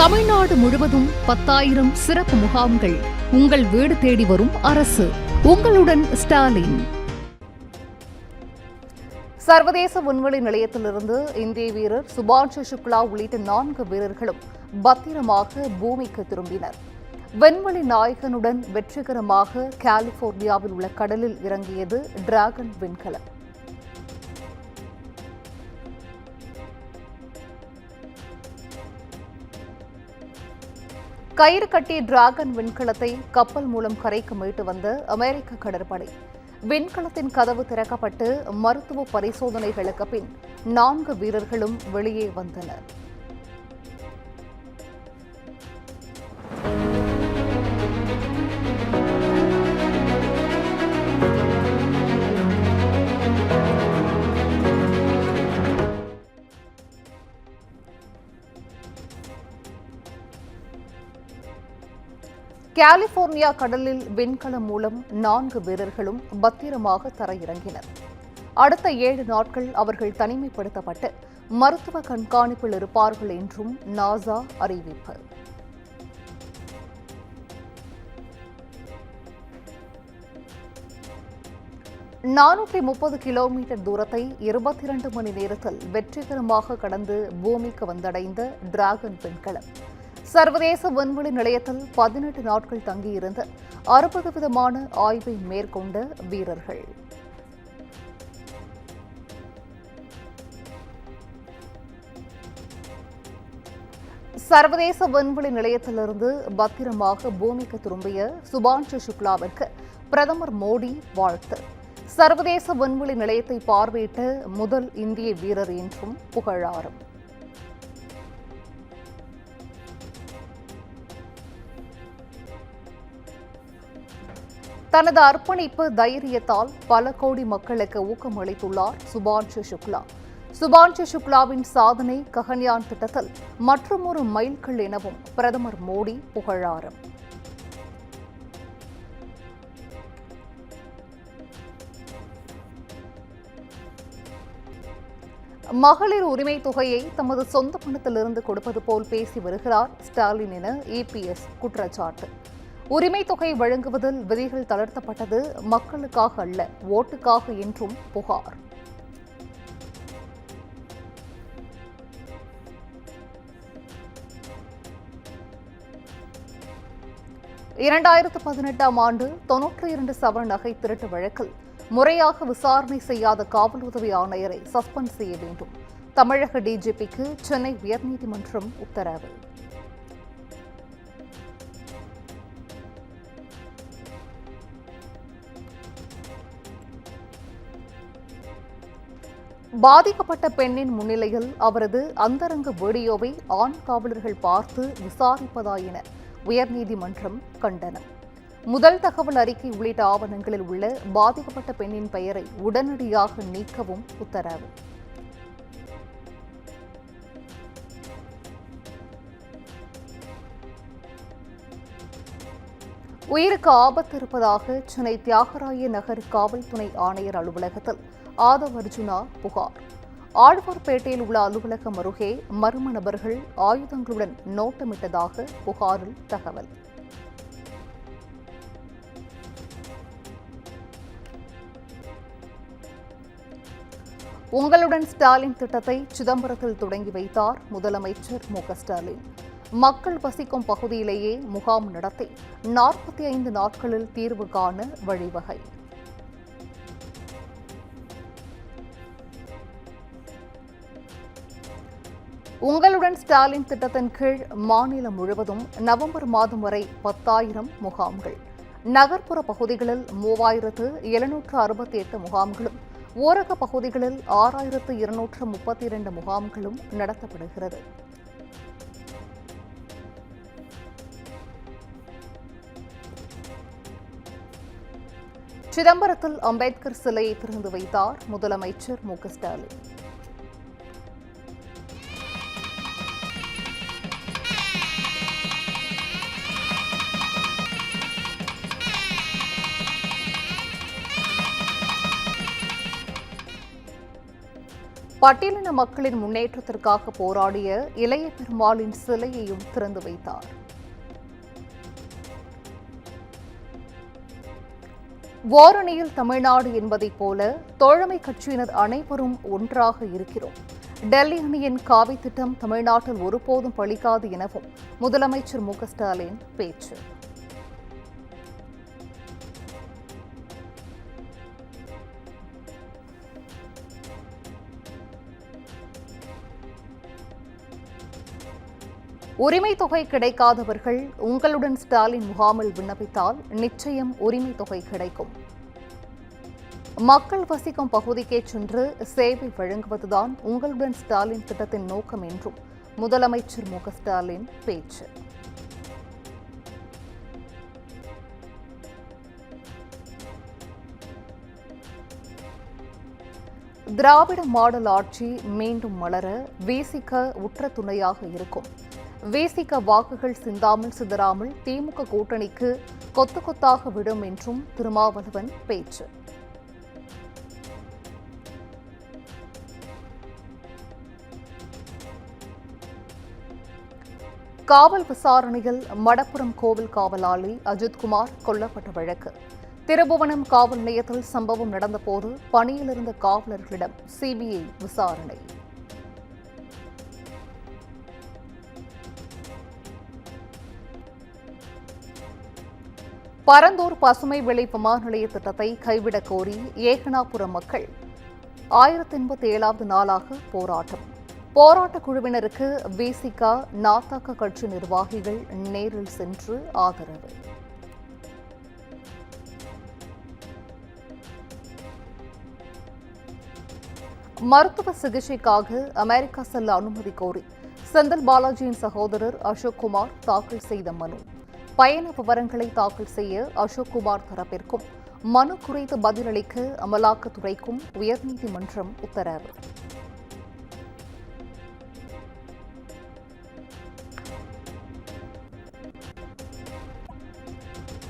தமிழ்நாடு முழுவதும் 10,000 சிறப்பு முகாம்கள். உங்கள் வீடு தேடி வரும் அரசு. உங்களுடன் ஸ்டாலின். சர்வதேச விண்வெளி நிலையத்திலிருந்து இந்திய வீரர் சுபான்ஷு சுக்லா உள்ளிட்ட 4 வீரர்களும் பத்திரமாக பூமிக்கு திரும்பினர். விண்வெளி நாயகனுடன் வெற்றிகரமாக கலிபோர்னியாவில் உள்ள கடலில் இறங்கியது டிராகன் விண்கலம். கயிறு கட்டிய டிராகன் விண்கலத்தை கப்பல் மூலம் கரைக்கு மீட்டு வந்த அமெரிக்க கடற்படை. விண்கலத்தின் கதவு திறக்கப்பட்டு மருத்துவ பரிசோதனைகளுக்கு பின் 4 வீரர்களும் வெளியே வந்தனர். கலிபோர்னியா கடலில் விண்கலம் மூலம் 4 வீரர்களும் பத்திரமாக தரையிறங்கினர். அடுத்த 7 நாட்கள் அவர்கள் தனிமைப்படுத்தப்பட்டு மருத்துவ கண்காணிப்பில் இருப்பார்கள் என்றும் நாசா அறிவிப்பு. (430 கிலோமீட்டர் தூரத்தை 22 மணி நேரத்தில் வெற்றிகரமாக கடந்து பூமிக்கு வந்தடைந்த டிராகன் விண்கலம் சர்வதேச விண்வெளி நிலையத்தில் 18 நாட்கள் தங்கியிருந்த 60 விதமான ஆய்வை மேற்கொண்ட வீரர்கள். சர்வதேச விண்வெளி நிலையத்திலிருந்து பத்திரமாக பூமிக்கு திரும்பிய சுபான்ஷு சுக்லாவிற்கு பிரதமர் மோடி வாழ்த்து. சர்வதேச விண்வெளி நிலையத்தை பார்வையிட்ட முதல் இந்திய வீரர் என்றும் புகழாரம். தனது அர்ப்பணிப்பு தைரியத்தால் பல கோடி மக்களுக்கு ஊக்கம் அளித்துள்ளார் சுபான்ஷு சுக்லா. சுபான்ஷு சுக்லாவின் சாதனை ககன்யான் திட்டத்தில் மற்றுமொரு மைல்கல் எனவும் பிரதமர் மோடி புகழாரம். மகளிர் உரிமை தொகையை தமது சொந்த பணத்திலிருந்து கொடுப்பது போல் பேசி வருகிறார் ஸ்டாலின் என இபிஎஸ் குற்றச்சாட்டு. உரிமை தொகை வழங்குவதில் விதிகள் தளர்த்தப்பட்டது மக்களுக்காக அல்ல, ஓட்டுக்காக என்றும் புகார். இரண்டாயிரத்து 18ஆம் ஆண்டு 92 சவரன் நகை திருட்டு வழக்கில் முறையாக விசாரணை செய்யாத காவல் உதவி ஆணையரை சஸ்பெண்ட் செய்ய வேண்டும். தமிழக டிஜிபிக்கு சென்னை உயர்நீதிமன்றம் உத்தரவு. பாதிக்கப்பட்ட பெண்ணின் முன்னிலையில் அவரது அந்தரங்க வீடியோவை ஆண் காவலர்கள் பார்த்து விசாரிப்பதா என உயர்நீதிமன்றம் கண்டனம். முதல் தகவல் அறிக்கை உள்ளிட்ட ஆவணங்களில் உள்ள பாதிக்கப்பட்ட பெண்ணின் பெயரை உடனடியாக நீக்கவும் உத்தரவு. உயிருக்கு ஆபத்து இருப்பதாக சென்னை தியாகராய நகர் காவல் துணை ஆணையர் அலுவலகத்தில் ஆதவ் அர்ஜுனா புகார். ஆழ்வார்பேட்டையில் உள்ள அலுவலகம் அருகே மர்ம நபர்கள் ஆயுதங்களுடன் நோட்டமிட்டதாக புகாரில் தகவல். உங்களுடன் ஸ்டாலின் திட்டத்தை சிதம்பரத்தில் தொடங்கி வைத்தார் முதலமைச்சர் மு.க.ஸ்டாலின். மக்கள் வசிக்கும் பகுதியிலேயே முகாம் நடத்தி 45 நாட்களில் தீர்வு காண வழிவகை. உங்களுடன் ஸ்டாலின் திட்டத்தின் கீழ் மாநிலம் முழுவதும் நவம்பர் மாதம் வரை 10,000 முகாம்கள். நகர்ப்புற பகுதிகளில் 3,768 முகாம்களும், ஊரக பகுதிகளில் 6,232 முகாம்களும் நடத்தப்படுகிறது. சிதம்பரத்தில் அம்பேத்கர் சிலையை திறந்து வைத்தார் முதலமைச்சர் மு.க.ஸ்டாலின். பட்டியலின மக்களின் முன்னேற்றத்திற்காக போராடிய இளைய பெருமாளின் சிலையையும் திறந்து வைத்தார். ஓரணியில் தமிழ்நாடு என்பதைப் போல தோழமை கட்சியினர் அனைவரும் ஒன்றாக இருக்கிறோம். டெல்லி அணியின் காவி திட்டம் தமிழ்நாட்டில் ஒருபோதும் பலிக்காது எனவும் முதலமைச்சர் மு க ஸ்டாலின் பேச்சு. உரிமை தொகை கிடைக்காதவர்கள் உங்களுடன் ஸ்டாலின் முகாமில் விண்ணப்பித்தால் நிச்சயம் உரிமை தொகை கிடைக்கும். மக்கள் வசிக்கும் பகுதிக்கே சென்று சேவை வழங்குவதுதான் உங்களுடன் ஸ்டாலின் திட்டத்தின் நோக்கம் என்றும் முதலமைச்சர் மு க ஸ்டாலின் பேச்சு. திராவிட மாடல் ஆட்சி மீண்டும் மலர விசிக உற்ற துணையாக இருக்கும். விசிக வாக்குகள் சிந்தாமல் திமுக கூட்டணிக்கு கொத்து கொத்தாக விடும் என்றும் திருமாவளவன் பேச்சு. காவல் விசாரணையில் மடப்புரம் கோவில் காவலாளி அஜித்குமார் கொல்லப்பட்ட வழக்கு. திருபுவனம் காவல் நிலையத்தில் சம்பவம் நடந்தபோது பணியில் இருந்த காவலர்களிடம் சிபிஐ விசாரணை. பரந்தூர் பசுமை விளை விமான நிலைய திட்டத்தை கைவிடக் கோரி ஏகனாபுரம் மக்கள் 1087வது நாளாக போராட்டம். போராட்ட குழுவினருக்கு விசிக, நாதக கட்சி நிர்வாகிகள் நேரில் சென்று ஆதரவு. மருத்துவ சிகிச்சைக்காக அமெரிக்கா செல்ல அனுமதி கோரி செந்தில் பாலாஜியின் சகோதரர் அசோக்குமார் தாக்கல் செய்த மனு. பயண விவரங்களை தாக்கல் செய்ய அசோக்குமார் தரப்பிற்கும் மனு குறித்து பதிலளிக்க அமலாக்கத்துறைக்கும் உயர்நீதிமன்றம் உத்தரவு.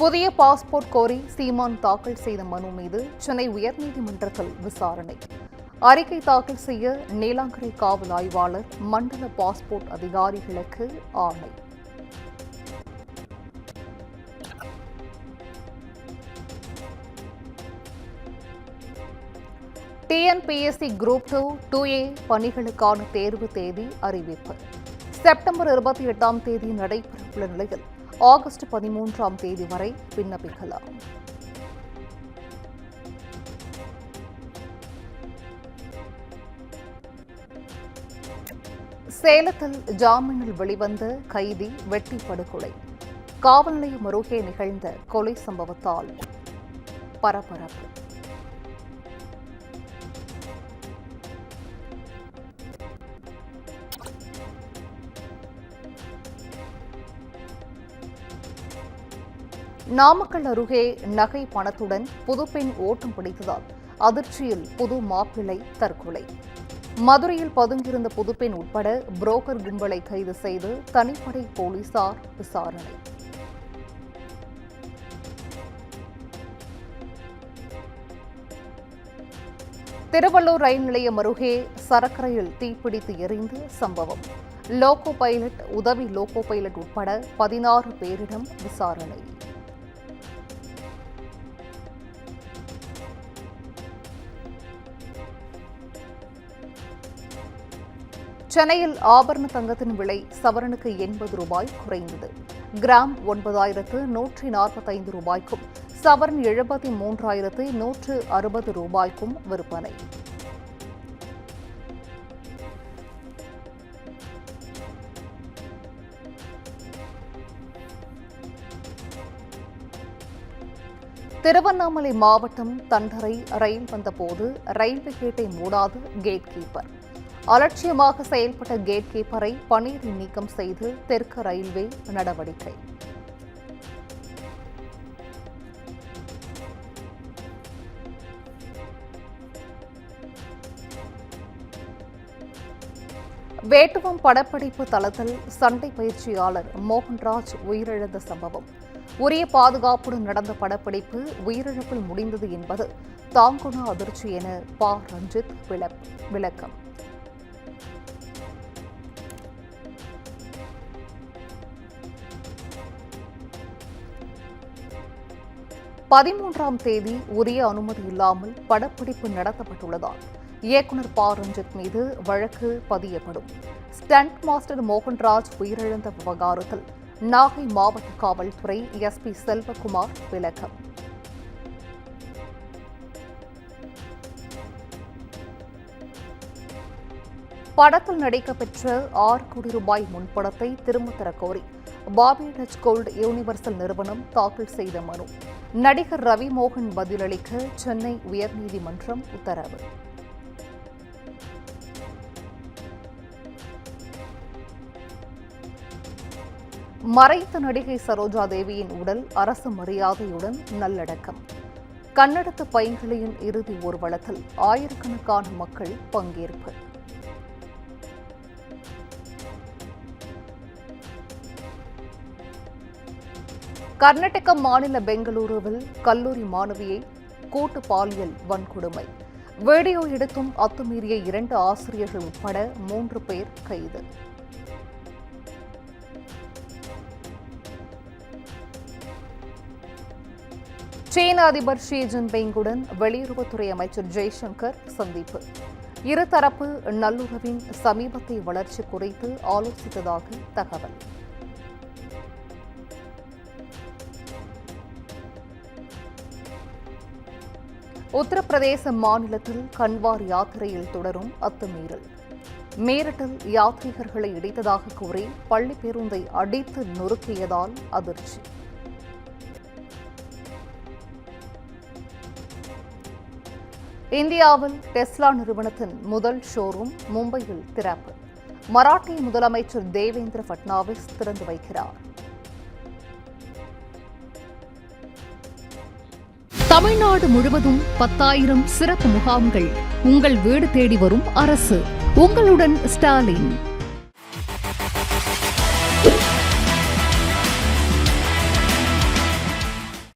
புதிய பாஸ்போர்ட் கோரி சீமான் தாக்கல் செய்த மனு மீது சென்னை உயர்நீதிமன்றத்தில் விசாரணை. அறிக்கை தாக்கல் செய்ய நீலாங்கரை காவல் ஆய்வாளர் மண்டல பாஸ்போர்ட் அதிகாரிகளுக்கு ஆணை. டிஎன்பிஎஸ்சி குரூப் 2A பணிகளுக்கான தேர்வு தேதி அறிவிப்பு. செப்டம்பர் 28ஆம் தேதி நடைபெறவுள்ள நிலையில் ஆகஸ்ட் 13ஆம் தேதி வரை விண்ணப்பிக்கலாம். சேலத்தில் ஜாமீனில் வெளிவந்த கைதி வெட்டி படுகொலை. காவல் நிலையம் அருகே நிகழ்ந்த கொலை சம்பவத்தால் பரபரப்பு. நாமக்கல் அருகே நகை பணத்துடன் புதுப்பெண் ஓட்டம் பிடித்ததால் அதிர்ச்சியில் புது மாப்பிள்ளை தற்கொலை. மதுரையில் பதுங்கியிருந்த புதுப்பெண் உட்பட புரோக்கர் கும்பலை கைது செய்து தனிப்படை போலீசார் விசாரணை. திருவள்ளூர் ரயில் நிலையம் அருகே சரக்கு ரயில் தீப்பிடித்து எரிந்து சம்பவம். லோகோ பைலட், உதவி லோகோ பைலட் உட்பட 16 பேரிடம் விசாரணை. சென்னையில் ஆபரண தங்கத்தின் விலை சவரனுக்கு 80 ரூபாய் குறைந்தது. கிராம் 9145 ரூபாய்க்கும் சவரன் 73,160 ரூபாய்க்கும் விற்பனை. திருவண்ணாமலை மாவட்டம் தண்டரை ரயில் வந்தபோது ரயில்வே கேட்டை மூடாது கேட் கீப்பர். அலட்சியமாக செயல்பட்ட கேட் கீப்பரை பணியிடை நீக்கம் செய்து தெற்கு ரயில்வே நடவடிக்கை. வேட்டுவம் படப்பிடிப்பு தளத்தில் சண்டை பயிற்சியாளர் மோகன்ராஜ் உயிரிழந்த சம்பவம். உரிய பாதுகாப்புடன் நடந்த படப்பிடிப்பு உயிரிழப்பில் முடிந்தது என்பது தாங்குணா அதிர்ச்சி என ரஞ்சித் விளக்கம். 13ஆம் தேதி உரிய அனுமதி இல்லாமல் படப்பிடிப்பு நடத்தப்பட்டுள்ளதால் இயக்குநர் ப. ரஞ்சித் மீது வழக்கு பதியப்படும். ஸ்டண்ட் மாஸ்டர் மோகன்ராஜ் உயிரிழந்த விவகாரத்தில் நாகை மாவட்ட காவல்துறை எஸ்பி செல்வகுமார் விளக்கம். படத்தில் நடிக்க பெற்ற 6 கோடி ரூபாய் முன்பணத்தை திரும்பத் தரக் கோரி பாபி டச் கோல்டு யூனிவர்சல் நிறுவனம் தாக்கல் செய்த மனு. நடிகர் ரவி மோகன் பதிலளிக்க சென்னை உயர்நீதிமன்றம் உத்தரவு. மறைத்த நடிகை சரோஜா தேவியின் உடல் அரசு மரியாதையுடன் நல்லடக்கம். கன்னடத்து பைங்கிளியின் இறுதி ஊர்வலத்தில் ஆயிரக்கணக்கான மக்கள் பங்கேற்பு. கர்நாடக மாநில பெங்களூருவில் கல்லூரி மாணவியை கூட்டு பாலியல் வன்கொடுமை. வீடியோ எடுத்தும் அத்துமீறிய 2 ஆசிரியர்கள் உட்பட 3 பேர் கைது. சீன அதிபர் ஷி ஜின்பிங்குடன் வெளியுறவுத்துறை அமைச்சர் ஜெய்சங்கர் சந்திப்பு. இருதரப்பு நல்லுறவின் சமீபத்திய வளர்ச்சி குறித்து ஆலோசித்ததாக தகவல். உத்தரப்பிரதேச மாநிலத்தில் கன்வார் யாத்திரையில் தொடரும் அத்துமீறல். மீரட்டில் யாத்ரீகர்களை இடித்ததாக கூறி பள்ளி பேருந்தை அடித்து நொறுக்கியதால் அதிர்ச்சி. இந்தியாவில் டெஸ்லா நிறுவனத்தின் முதல் ஷோரூம் மும்பையில் திறப்பு. மராட்டிய முதலமைச்சர் தேவேந்திர பட்னாவிஸ் திறந்து வைக்கிறார். தமிழ்நாடு முழுவதும் 10,000 சிறப்பு முகாம்கள். உங்கள் வீடு தேடி வரும் அரசு. உங்களுடன் ஸ்டாலின்.